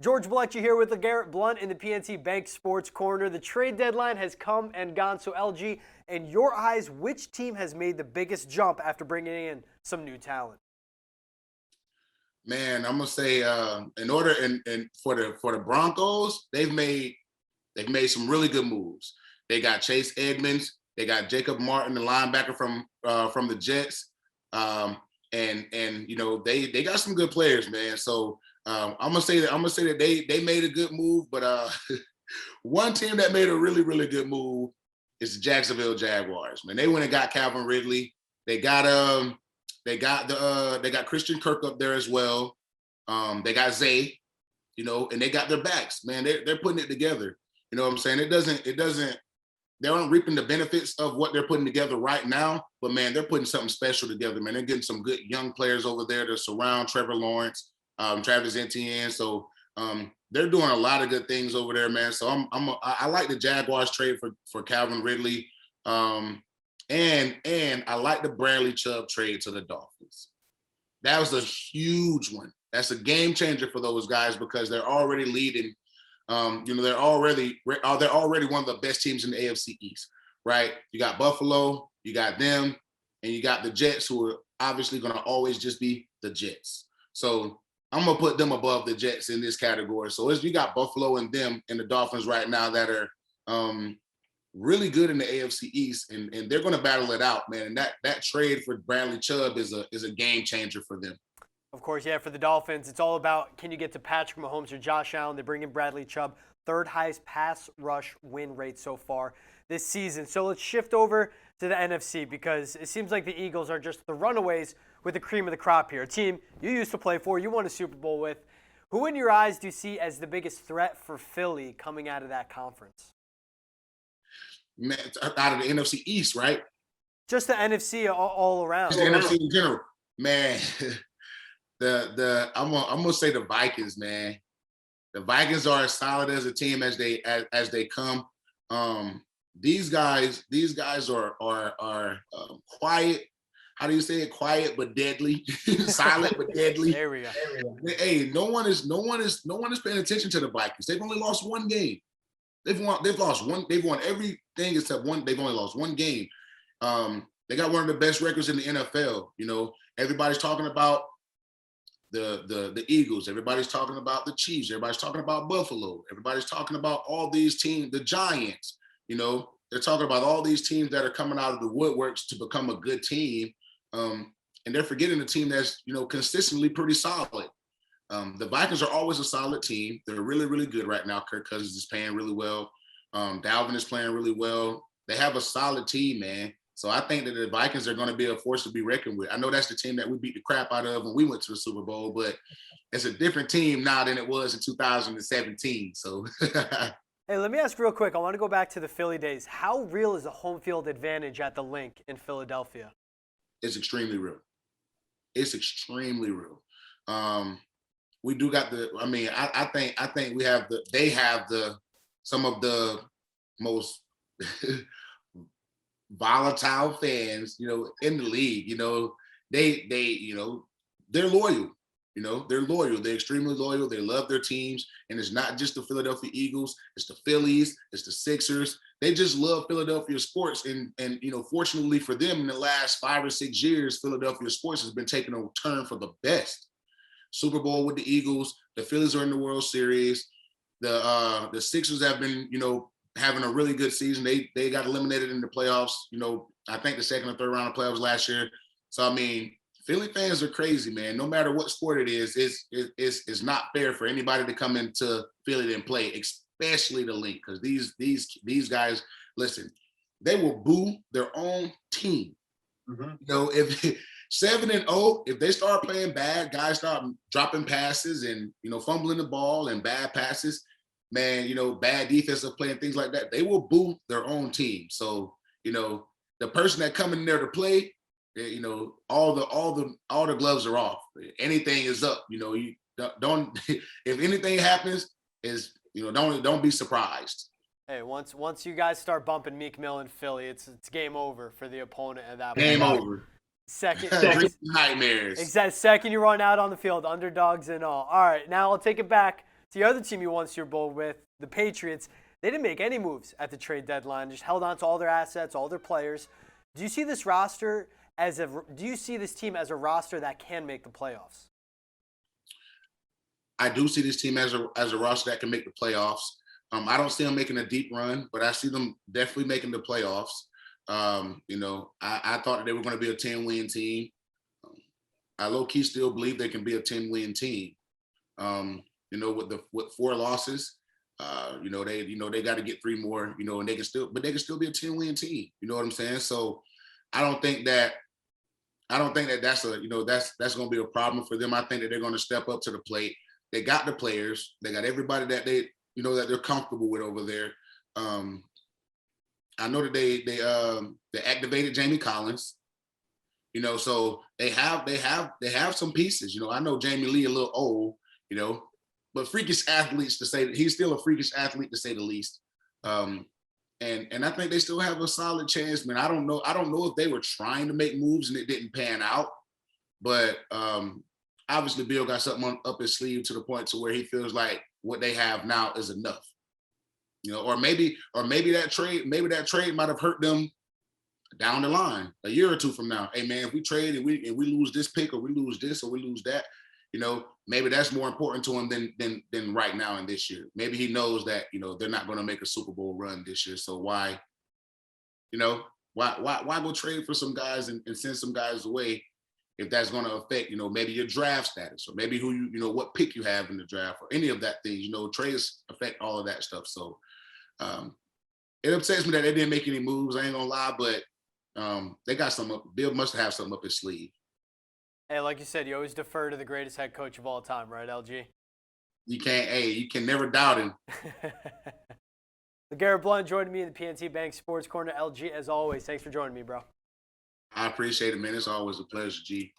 George Balekji here with LeGarrette Blount in the PNC Bank Sports Corner. The trade deadline has come and gone. So, LG, in your eyes, which team has made the biggest jump after bringing in some new talent? Man, I'm gonna say in order and for the Broncos, they've made some really good moves. They got Chase Edmonds, they got Jacob Martin, the linebacker from the Jets, and they got some good players, man. So I'm gonna say that they made a good move, but one team that made a really good move is the Jacksonville Jaguars. Man, they went and got Calvin Ridley. They got they got Christian Kirk up there as well. They got Zay, and they got their backs. Man, they're putting it together. You know what I'm saying? It doesn't. They aren't reaping the benefits of what they're putting together right now, but man, they're putting something special together. Man, they're getting some good young players over there to surround Trevor Lawrence, Travis Etienne. So they're doing a lot of good things over there, man. So I like the Jaguars trade for Calvin Ridley. And I like the Bradley Chubb trade to the Dolphins. That was a huge one. That's a game changer for those guys because they're already leading. They're already one of the best teams in the AFC East, right? You got Buffalo, you got them, and you got the Jets, who are obviously going to always just be the Jets. So I'm gonna put them above the Jets in this category. So as you got Buffalo and them and the Dolphins right now that are really good in the AFC East, and they're going to battle it out, man. And that trade for Bradley Chubb is a game changer for them. Of course, yeah, for the Dolphins, it's all about can you get to Patrick Mahomes or Josh Allen. They bring in Bradley Chubb, third highest pass rush win rate so far this season. So let's shift over to the NFC because it seems like the Eagles are just the runaways with the cream of the crop here. A team you used to play for, you won a Super Bowl with. Who in your eyes do you see as the biggest threat for Philly coming out of that conference? Man, out of the NFC East, right? Just the NFC all around. Just the NFC in general, man. I'm gonna say the Vikings, man. The Vikings are as solid as a team as they come. These guys are quiet. How do you say it? Quiet but deadly, silent but deadly. There we go. Hey, no one is paying attention to the Vikings. They've only lost one game. They've lost one. They've won everything except one. They've only lost one game. They got one of the best records in the NFL. Everybody's talking about the Eagles. Everybody's talking about the Chiefs. Everybody's talking about Buffalo. Everybody's talking about all these teams, the Giants. They're talking about all these teams that are coming out of the woodworks to become a good team. And they're forgetting the team that's consistently pretty solid. The Vikings are always a solid team. They're really good right now. Kirk Cousins is playing really well. Dalvin is playing really well. They have a solid team, man. So I think that the Vikings are going to be a force to be reckoned with. I know that's the team that we beat the crap out of when we went to the Super Bowl, but it's a different team now than it was in 2017. So Hey, let me ask real quick. I want to go back to the Philly days. How real is the home field advantage at the Link in Philadelphia? it's extremely real. It's extremely real. We do got the. I mean, I think we have the. They have some of the most volatile fans, in the league. They're loyal. They're loyal. They're extremely loyal. They love their teams, and it's not just the Philadelphia Eagles. It's the Phillies. It's the Sixers. They just love Philadelphia sports, and fortunately for them, in the last 5 or 6 years, Philadelphia sports has been taking a turn for the best. Super Bowl with the Eagles. The Phillies are in the World Series. The Sixers have been, having a really good season. They got eliminated in the playoffs. I think the second or third round of playoffs last year. So I mean, Philly fans are crazy, man. No matter what sport it is, it's not fair for anybody to come into Philly and play, especially the Link, because these guys, listen, they will boo their own team. If 7-0, if they start playing bad, guys start dropping passes and fumbling the ball and bad passes, man, bad defensive play and things like that, they will boo their own team. So, the person that come in there to play, all the gloves are off. Anything is up. You don't if anything happens, don't be surprised. Hey, once you guys start bumping Meek Mill in Philly, it's game over for the opponent at that point. Game over. Second, Nightmares. exactly. Second you run out on the field, underdogs and all. All right, now I'll take it back the other team you won Super Bowl with, the Patriots. They didn't make any moves at the trade deadline, just held on to all their assets, all their players. Do you see this roster do you see this team as a roster that can make the playoffs? I do see this team as a roster that can make the playoffs. I don't see them making a deep run, but I see them definitely making the playoffs. I thought that they were going to be a 10-win team. I low key still believe they can be a 10-win team. With 4 losses, they got to get 3 more, and they can still be a 10-win team. You know what I'm saying? So I don't think that that's going to be a problem for them. I think that they're going to step up to the plate. They got the players. They got everybody that that they're comfortable with over there. I know that they activated Jamie Collins. So they have some pieces. I know Jamie Lee a little old, but freakish athletes to say he's still a freakish athlete to say the least. And I think they still have a solid chance, man. I don't know if they were trying to make moves and it didn't pan out, but obviously Bill got something up his sleeve to the point to where he feels like what they have now is enough. Or maybe that trade might have hurt them down the line, a year or 2 from now. Hey man, if we trade and we lose this pick, or we lose this, or we lose that, maybe that's more important to him than right now in this year. Maybe he knows that they're not going to make a Super Bowl run this year. So why go trade for some guys and send some guys away if that's going to affect maybe your draft status, or maybe who what pick you have in the draft, or any of that things. Trades affect all of that stuff. So it upsets me that they didn't make any moves. I ain't gonna lie, but they got something up. Bill must have something up his sleeve. Hey, like you said, you always defer to the greatest head coach of all time, right, LG? You can never doubt him. LeGarrette Blount joining me in the PNC Bank Sports Corner. LG, as always, thanks for joining me, bro. I appreciate it, man. It's always a pleasure, G.